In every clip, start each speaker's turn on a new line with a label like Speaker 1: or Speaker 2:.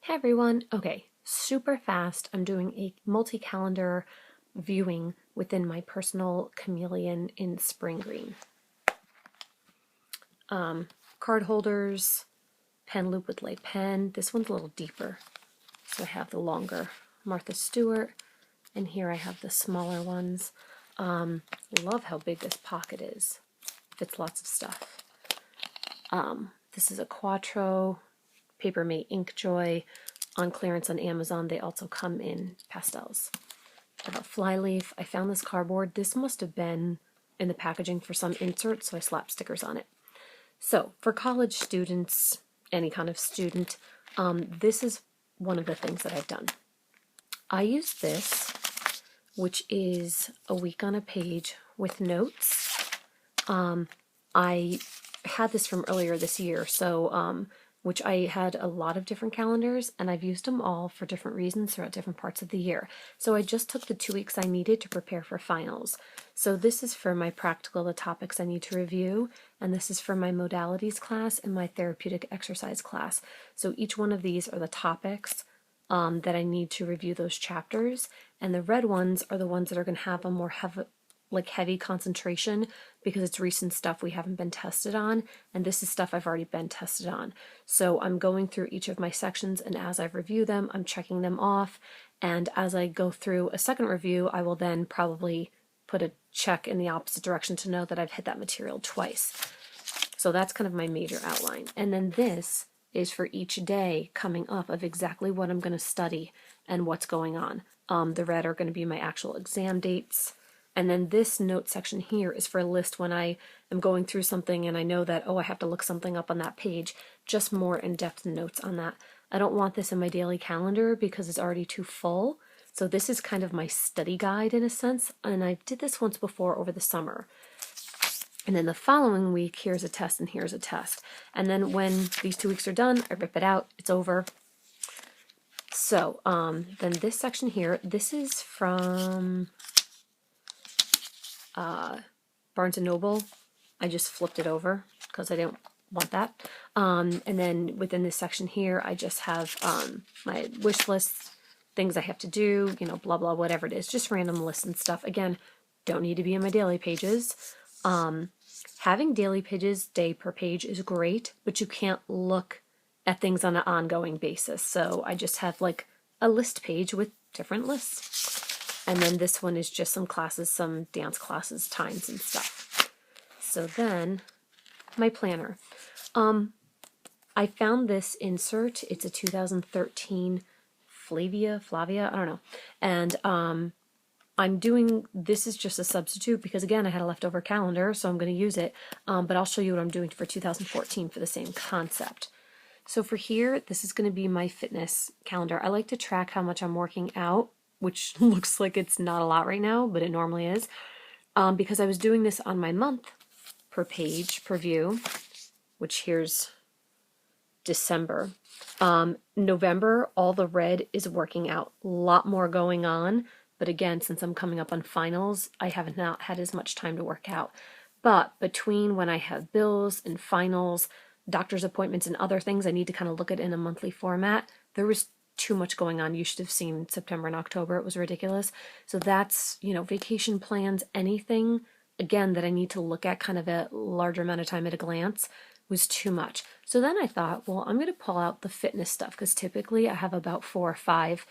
Speaker 1: Hey everyone. Okay, super fast. I'm doing a multi-calendar viewing within my personal chameleon in spring green. Card holders, pen loop with lay pen. This one's a little deeper, so I have the longer Martha Stewart, and here I have the smaller ones. Love how big this pocket is. Fits lots of stuff. This is a Quattro Paper Mate Ink Joy on clearance on Amazon. They also come in pastels. I have a flyleaf. I found this cardboard. This must have been in the packaging for some insert, so I slapped stickers on it. So for college students, any kind of student, this is one of the things that I've done. I use this, which is a week on a page with notes. I had this from earlier this year, so which I had a lot of different calendars, and I've used them all for different reasons throughout different parts of the year. So I just took the 2 weeks I needed to prepare for finals. So this is for my practical, the topics I need to review, and this is for my modalities class and my therapeutic exercise class. So each one of these are the topics that I need to review those chapters, and the red ones are the ones that are going to have a more heavy concentration because it's recent stuff we haven't been tested on, and this is stuff I've already been tested on. So I'm going through each of my sections, and as I review them, I'm checking them off, and as I go through a second review, I will then probably put a check in the opposite direction to know that I've hit that material twice. So that's kind of my major outline. And then this is for each day coming up of exactly what I'm going to study and what's going on. The red are going to be my actual exam dates. And then this note section here is for a list when I am going through something and I know that, oh, I have to look something up on that page, just more in-depth notes on that. I don't want this in my daily calendar because it's already too full. So this is kind of my study guide in a sense, and I did this once before over the summer. And then the following week, here's a test and here's a test. And then when these 2 weeks are done, I rip it out, it's over. So then this section here, this is from Barnes & Noble. I just flipped it over because I didn't want that. And then within this section here, I just have my wish lists, things I have to do, you know, blah, blah, whatever it is, just random lists and stuff. Again, don't need to be in my daily pages. Having daily pages, day per page is great, but you can't look at things on an ongoing basis. So I just have like a list page with different lists. And then this one is just some classes, some dance classes, times and stuff. So then my planner. I found this insert. It's a 2013 Flavia, I don't know. And I'm doing, this is just a substitute because again, I had a leftover calendar, so I'm going to use it. But I'll show you what I'm doing for 2014 for the same concept. So for here, this is going to be my fitness calendar. I like to track how much I'm working out, which looks like it's not a lot right now, but it normally is, because I was doing this on my month per page, per view, which here's December. November, all the red is working out. A lot more going on, but again, since I'm coming up on finals, I haven't not had as much time to work out. But between when I have bills and finals, doctor's appointments and other things I need to kind of look at in a monthly format, there was too much going on. You should have seen September and October. It was ridiculous. So that's, you know, vacation plans, anything, again, that I need to look at kind of a larger amount of time at a glance was too much. So then I thought, well, I'm going to pull out the fitness stuff because typically I have about 4 or 5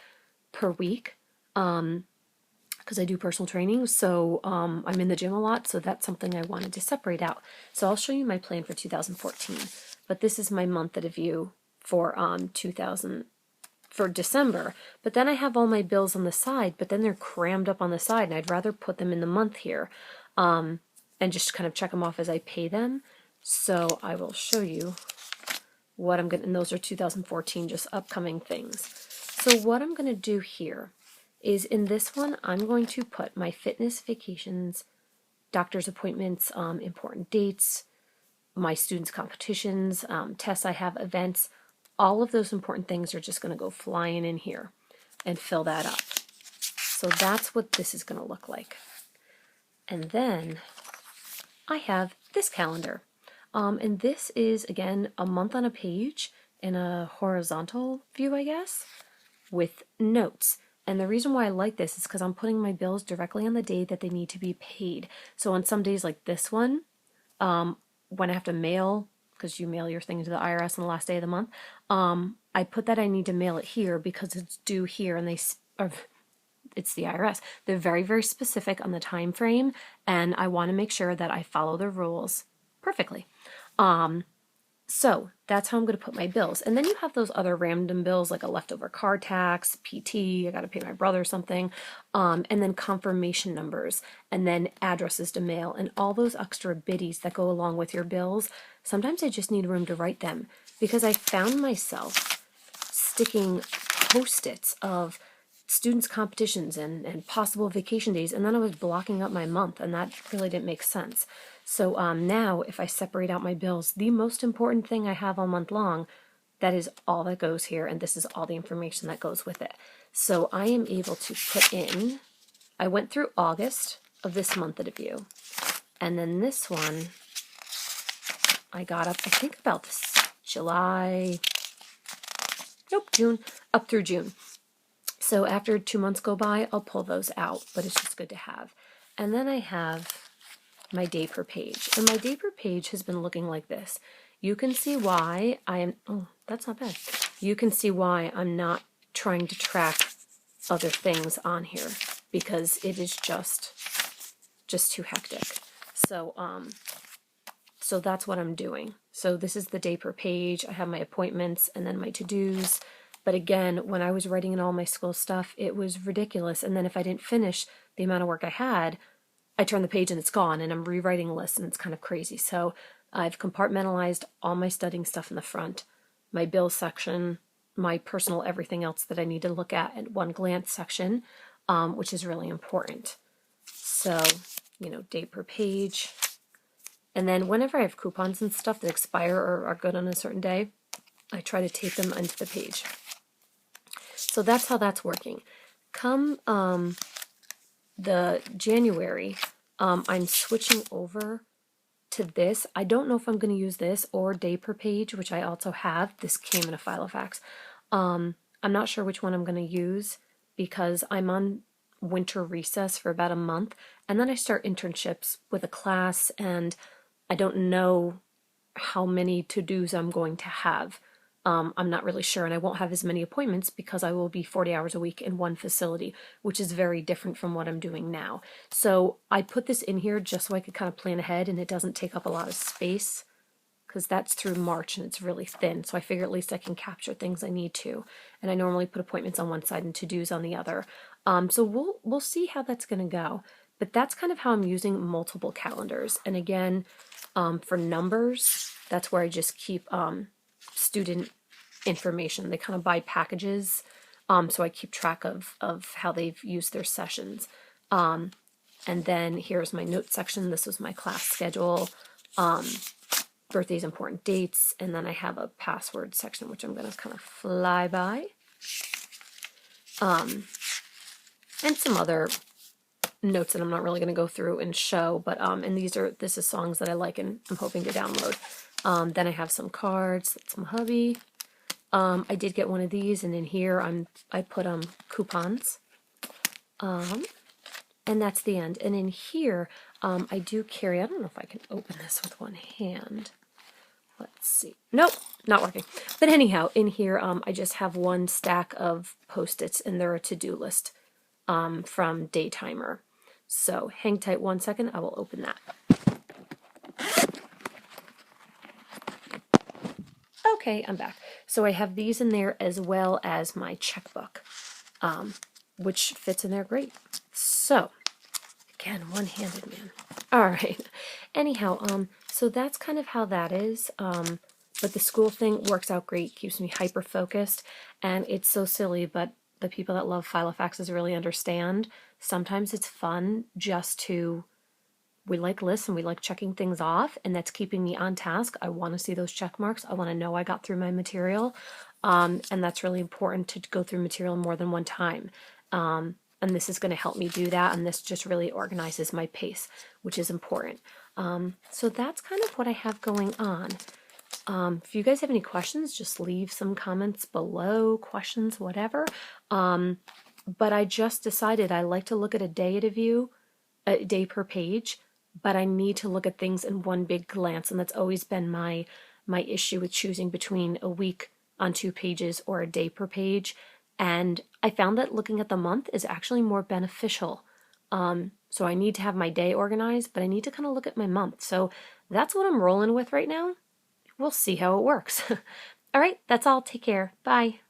Speaker 1: per week because I do personal training. So I'm in the gym a lot. So that's something I wanted to separate out. So I'll show you my plan for 2014. But this is my month at a view for for December, but then I have all my bills on the side, but then they're crammed up on the side, and I'd rather put them in the month here and just kind of check them off as I pay them. So I will show you what I'm going to, and those are 2014, just upcoming things. So what I'm going to do here is in this one, I'm going to put my fitness, vacations, doctor's appointments, important dates, my students' competitions, tests I have, events. All of those important things are just going to go flying in here and fill that up. So that's what this is going to look like. And then I have this calendar. And this is, again, a month on a page. in a horizontal view, I guess, with notes. And the reason why I like this is because I'm putting my bills directly on the day that they need to be paid. So on some days like this one, when I have to mail, because you mail your thing to the IRS on the last day of the month, I put that I need to mail it here because it's due here, and it's the IRS. They're very, very specific on the time frame, and I want to make sure that I follow the rules perfectly. So that's how I'm going to put my bills. And then you have those other random bills like a leftover car tax, PT, I got to pay my brother something, and then confirmation numbers, and then addresses to mail, and all those extra biddies that go along with your bills. Sometimes I just need room to write them because I found myself sticking post-its of students' competitions and possible vacation days, and then I was blocking up my month, and that really didn't make sense. So now if I separate out my bills, the most important thing I have all month long, that is all that goes here, and this is all the information that goes with it. So I am able to put in, I went through August of this month at a view, and then this one I got up, I think about this June, up through June. So after 2 months go by, I'll pull those out, but it's just good to have. And then I have my day per page. And my day per page has been looking like this. You can see why I am, oh, that's not bad. You can see why I'm not trying to track other things on here because it is just too hectic. So, so that's what I'm doing. So this is the day per page. I have my appointments and then my to-dos. But again, when I was writing in all my school stuff, it was ridiculous. And then if I didn't finish the amount of work I had, I turn the page and it's gone, and I'm rewriting a list, and it's kind of crazy. So I've compartmentalized all my studying stuff in the front, my bill section, my personal everything else that I need to look at one glance section, which is really important. So, day per page. And then whenever I have coupons and stuff that expire or are good on a certain day, I try to tape them onto the page. So that's how that's working. Come the January, I'm switching over to this. I don't know if I'm going to use this or day per page, which I also have. This came in a Filofax. I'm not sure which one I'm going to use because I'm on winter recess for about a month, and then I start internships with a class, and I don't know how many to-dos I'm going to have. I'm not really sure, and I won't have as many appointments because I will be 40 hours a week in one facility, which is very different from what I'm doing now. So I put this in here just so I could kind of plan ahead and it doesn't take up a lot of space because that's through March and it's really thin. So I figure at least I can capture things I need to. And I normally put appointments on one side and to-dos on the other. So we'll see how that's going to go. But that's kind of how I'm using multiple calendars. And again, for numbers, that's where I just keep student information. They kind of buy packages, so I keep track of how they've used their sessions. And then here's my notes section. This was my class schedule, birthdays, important dates, and then I have a password section, which I'm going to kind of fly by. And some other notes that I'm not really going to go through and show, but and this is songs that I like and I'm hoping to download. Then I have some cards. That's my hubby. I did get one of these, and in here I put coupons. And that's the end. And in here, I do carry, I don't know if I can open this with one hand. Let's see. Nope, not working. But anyhow, in here, I just have one stack of Post-its, and they're a to-do list from Daytimer. So hang tight 1 second, I will open that. Okay, I'm back. So I have these in there as well as my checkbook, which fits in there great. So, again, one-handed, man. All right. Anyhow, so that's kind of how that is. But the school thing works out great, keeps me hyper-focused, and it's so silly, but the people that love Filofaxes really understand. Sometimes it's fun just to, we like lists and we like checking things off, and that's keeping me on task. I want to see those check marks. I want to know I got through my material, and that's really important to go through material more than one time. And this is going to help me do that, and this just really organizes my pace, which is important. So that's kind of what I have going on. If you guys have any questions, just leave some comments below, questions, whatever. But I just decided I like to look at a day at a view, a day per page, but I need to look at things in one big glance, and that's always been my issue with choosing between a week on 2 pages or a day per page. And I found that looking at the month is actually more beneficial. So I need to have my day organized, but I need to kind of look at my month. So that's what I'm rolling with right now. We'll see how it works. All right, that's all. Take care. Bye.